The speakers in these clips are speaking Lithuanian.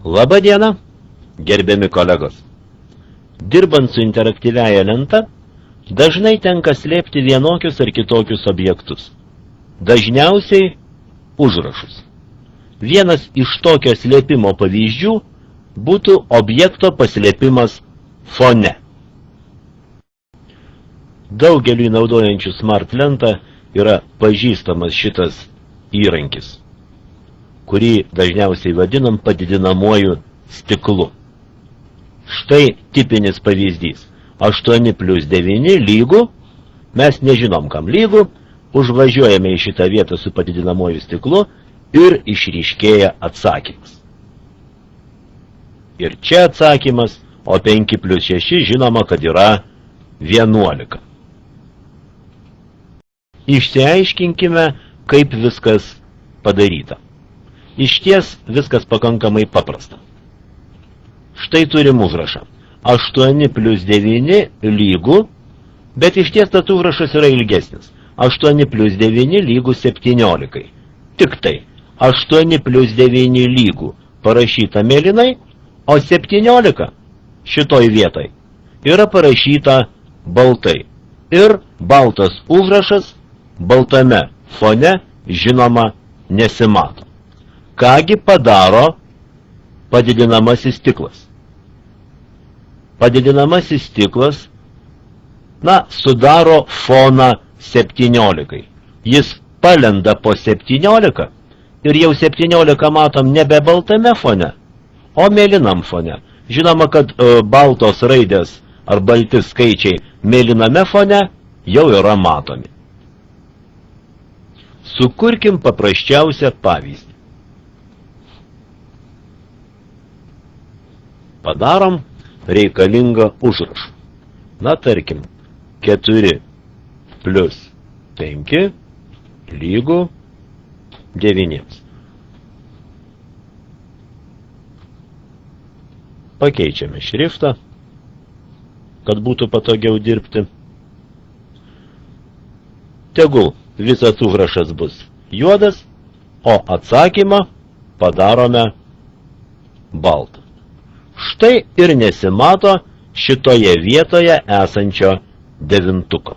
Labą dieną, gerbiami kolegos. Dirbant su interaktyviaja lenta, dažnai tenka slėpti vienokius ar kitokius objektus. Dažniausiai užrašus. Vienas iš tokio slėpimo pavyzdžių būtų objekto paslėpimas fone. Daugeliui naudojančių Smart lentą yra pažįstamas šitas įrankis, kurį dažniausiai vadinam padidinamuoju stiklu. Štai tipinis pavyzdys. 8+9 lygų, mes nežinom kam lygų, užvažiuojame į šitą vietą su padidinamuoju stiklu ir išryškėja atsakymas. Ir čia atsakymas, o 5+6 žinoma, kad yra 11. Išsiaiškinkime, kaip viskas padaryta. Išties viskas pakankamai paprasta. Štai turim užrašą. 8+9 lygų, bet išties tas užrašas yra ilgesnis. 8+9 lygų 17. Tik tai 8+9 lygų parašyta mėlynai, o 17 šitoj vietoj yra parašyta baltai. Ir baltas užrašas baltame fone žinoma nesimato. Kągi padaro padidinamasis stiklas? Padidinamasis stiklas, sudaro foną 17. Jis palenda po 17 ir jau 17 matom nebe baltame fone, o mėlynam fone. Žinoma, kad baltos raidės ar balti skaičiai mėlyname fone jau yra matomi. Sukurkim paprasčiausią pavyzdį. Padarom reikalingą užrašą. Tarkim, 4+5 lygų 9. Pakeičiame šriftą, kad būtų patogiau dirbti. Tegul visas užrašas bus juodas, o atsakymą padarome baltą. Štai ir nesimato šitoje vietoje esančio 9.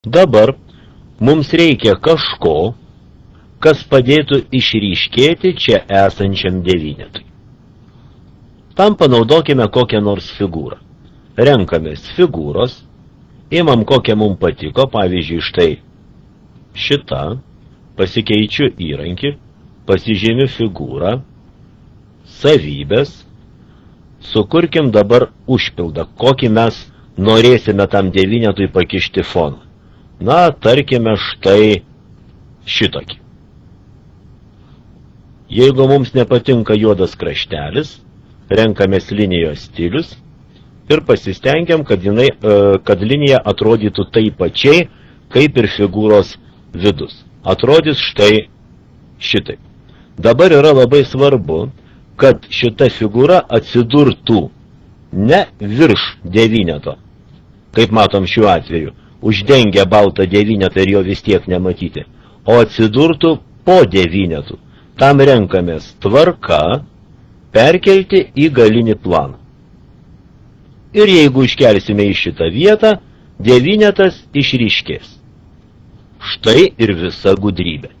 Dabar mums reikia kažko, kas padėtų išryškėti čia esančiam 9. Tam panaudokime kokią nors figūrą. Renkamės figūros, imam kokią mums patiko, pavyzdžiui, štai šitą, pasikeičiu įrankį, pasižymiu figūrą, savybės, sukurkim dabar užpildą, kokį mes norėsime tam 9 pakišti foną. Tarkime štai šitokį. Jeigu mums nepatinka juodas kraštelis, renkamės linijos stilius ir pasistengiam, kad linija atrodytų taip pačiai, kaip ir figūros vidus. Atrodys štai šitaip. Dabar yra labai svarbu, kad šita figūra atsidurtų ne virš 9, kaip matom šiuo atveju, uždengia baltą 9 ir jo vis tiek nematyti, o atsidurtų po 9. Tam renkamės tvarka, perkelti į galinį planą. Ir jeigu iškelsime į šitą vietą, 9 išryškės. Štai ir visa gudrybė.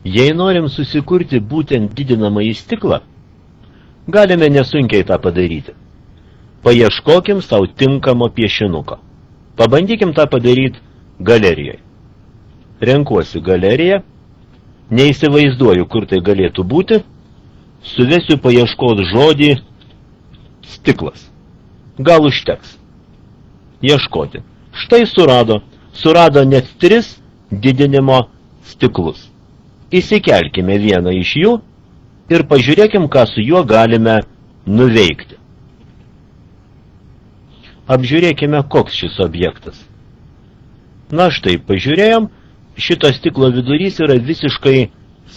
Jei norim susikurti būtent didinamąjį stiklą, galime nesunkiai tą padaryti. Paieškokim savo tinkamo piešinuko. Pabandykim tą padaryti galerijoje. Renkuosi galeriją, neįsivaizduoju, kur tai galėtų būti, suvesiu paieškos žodį stiklas. Gal užteks. Ieškoti. Štai surado net 3 didinimo stiklus. Įsikelkime vieną iš jų ir pažiūrėkim, ką su juo galime nuveikti. Apžiūrėkime, koks šis objektas. Štai, pažiūrėjom, šito stiklo vidurys yra visiškai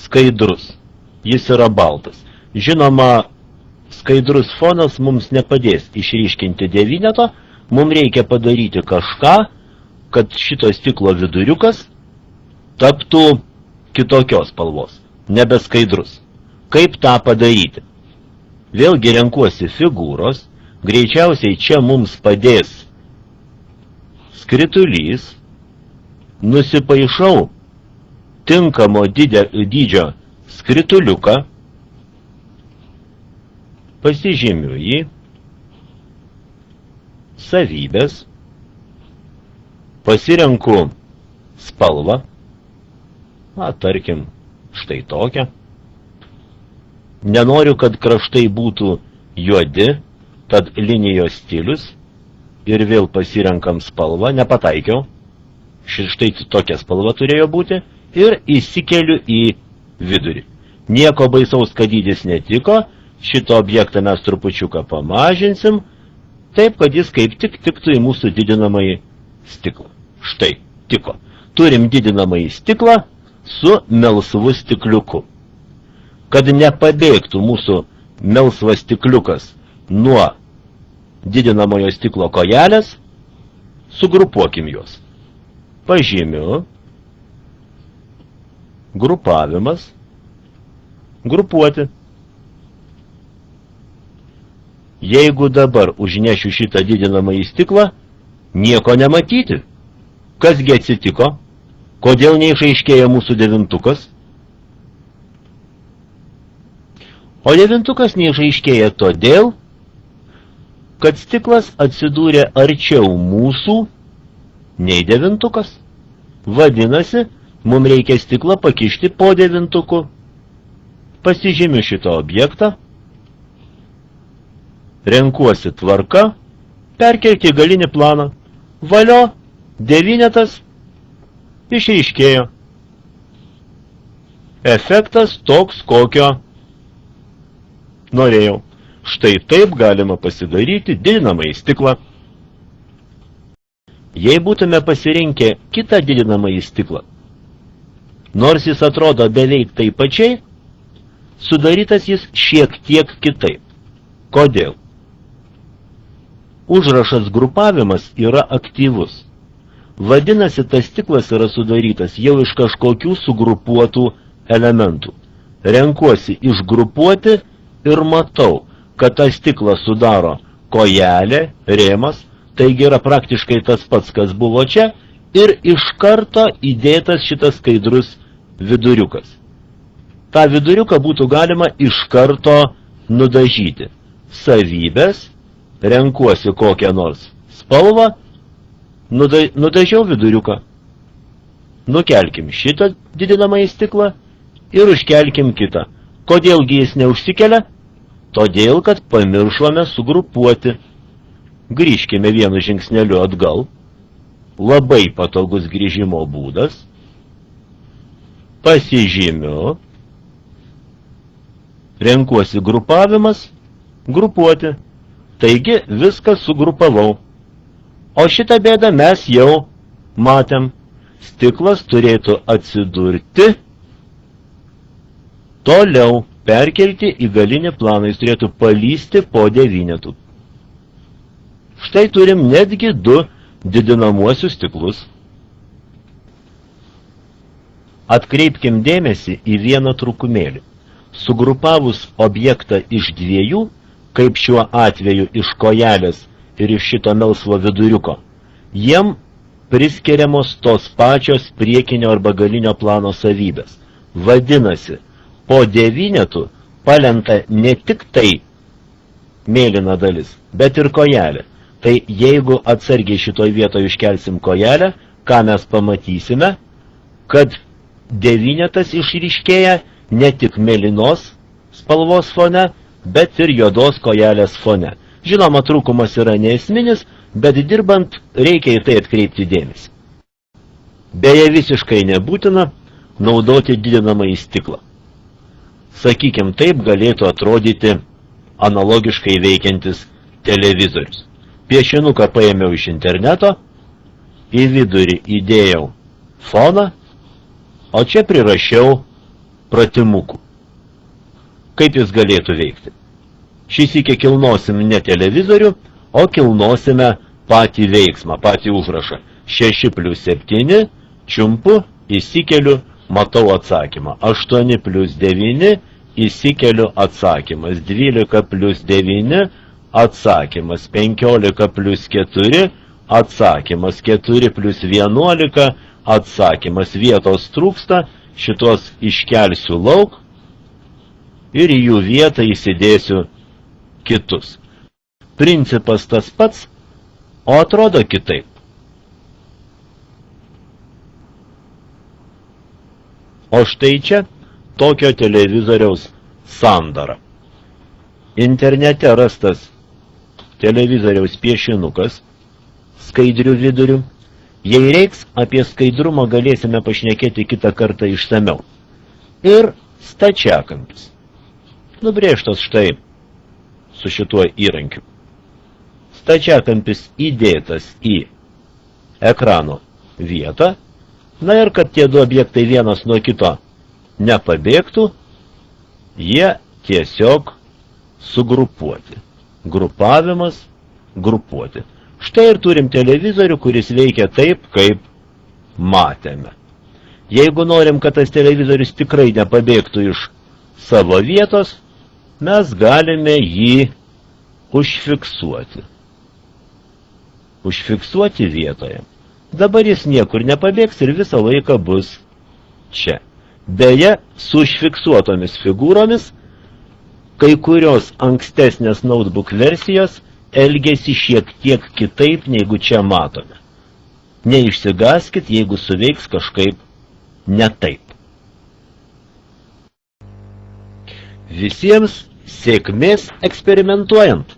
skaidrus. Jis yra baltas. Žinoma, skaidrus fonas mums nepadės išryškinti 9, mums reikia padaryti kažką, kad šito stiklo viduriukas taptų kitokios spalvos, nebeskaidrus. Kaip tą padaryti? Vėlgi renkuosi figūros, greičiausiai čia mums padės skritulys, nusipaišau tinkamo dydžio skrituliuką, pasižymiu jį, savybės, pasirenku spalvą, tarkim, štai tokią. Nenoriu, kad kraštai būtų juodi, tad linijos stilius ir vėl pasirenkam spalvą, nepataikiau, štai tokia spalva turėjo būti ir įsikeliu į vidurį. Nieko baisaus, kad dydis netiko, šitą objektą mes trupučiuką pamažinsim, taip, kad jis kaip tik tiktų į mūsų didinamąjį stiklą. Štai, tiko. Turim didinamąjį stiklą su melsvu stikliuku. Kad nepabėgtų mūsų melsvas stikliukas nuo didinamojo stiklo kojelės, sugrupuokim juos. Pažymiu, grupavimas, grupuoti. Jeigu dabar užnešiu šitą didinamąjį stiklą, nieko nematyti. Kasgi atsitiko? Kodėl neišaiškėja mūsų devintukas? O devintukas neišaiškėja todėl, kad stiklas atsidūrė arčiau mūsų nei devintukas. Vadinasi, mums reikia stiklą pakišti po devintuku. Pasižymiu šitą objektą, renkuosi tvarka, perkelti galinį planą. Valio, devynetas išaiškėjo. Efektas toks, kokio norėjau. Štai taip galima pasidaryti didinamąjį stiklą. Jei būtume pasirinkę kitą didinamąjį stiklą, nors jis atrodo beveik taip pačiai, sudarytas jis šiek tiek kitaip. Kodėl? Užrašas grupavimas yra aktyvus. Vadinasi, tas stiklas yra sudarytas jau iš kažkokių sugrupuotų elementų. Renkuosi išgrupuoti ir matau, kad tą stiklą sudaro kojelė, rėmas, taigi yra praktiškai tas pats, kas buvo čia, ir iš karto įdėtas šitas skaidrus viduriukas. tą viduriuką būtų galima iš karto nudažyti. Savybės, renkuosi kokią nors spalvą, nudažiau viduriuką. Nukelkim šitą didinamąjį stiklą ir užkelkim kitą. Kodėlgi jis neužsikelia? Todėl, kad pamiršome sugrupuoti. Grįžkime vienu žingsneliu atgal. Labai patogus grįžimo būdas. Pasižymiu. Renkuosi grupavimas, grupuoti. Taigi viską sugrupavau. O šitą bėdą mes jau matėm. Stiklas turėtų atsidurti toliau, perkelti į galinį planą, jis turėtų palysti po devynetų. Štai turim netgi 2 didinamuosius stiklus. Atkreipkim dėmesį į vieną trūkumėlį. Sugrupavus objektą iš 2, kaip šiuo atveju iš kojelės ir iš šito melsvo viduriuko, jiem priskiriamos tos pačios priekinio arba galinio plano savybės. Vadinasi, po devynetų palenta ne tik tai mėlyna dalis, bet ir kojelė. Tai jeigu atsargiai šitoj vietoje iškelsim kojelę, ką mes pamatysime, kad devynetas išryškėja ne tik mėlynos spalvos fone, bet ir juodos kojelės fone. Žinoma, trūkumas yra neesminis, bet dirbant reikia į tai atkreipti dėmesį. Beje, visiškai nebūtina naudoti didinamąjį stiklą. Sakykim, taip galėtų atrodyti analogiškai veikiantis televizorius. Piešinuką paėmiau iš interneto, į vidurį įdėjau foną, o čia prirašiau pratimukų. Kaip jis galėtų veikti? Šis iki kilnosim ne televizorių, o kilnosime patį veiksmą, patį užrašą. 6+7, čiumpu įsikeliu, matau atsakymą. 8 plus 9, įsikeliu atsakymas. 12 plus 9, atsakymas. 15 plus 4, atsakymas. 4 plus 11, atsakymas. Vietos trūksta, šitos iškelsiu lauk ir į jų vietą įsidėsiu kitus. Principas tas pats, o atrodo kitaip. O štai čia tokio televizoriaus sandara. Internete rastas televizoriaus piešinukas skaidrių vidurių. Jei reiks, apie skaidrumą galėsime pašnekėti kitą kartą išsamiau. Ir stačiakampis. Nubrėžtas štai su šituo įrankiu. Stačiakampis įdėtas į ekrano vietą. Na ir kad tie du objektai vienas nuo kito nepabėgtų, jie tiesiog sugrupuoti. Grupavimas, grupuoti. Štai ir turim televizorių, kuris veikia taip, kaip matėme. Jeigu norim, kad tas televizorius tikrai nepabėgtų iš savo vietos, mes galime jį užfiksuoti. Užfiksuoti vietoje. Dabar jis niekur nepabėgs ir visą laiką bus čia. Beje, su užfiksuotomis figūromis, kai kurios ankstesnės notebook versijos elgėsi šiek tiek kitaip, negu čia matome. Neišsigaskit, jeigu suveiks kažkaip ne taip. Visiems sėkmės eksperimentuojant!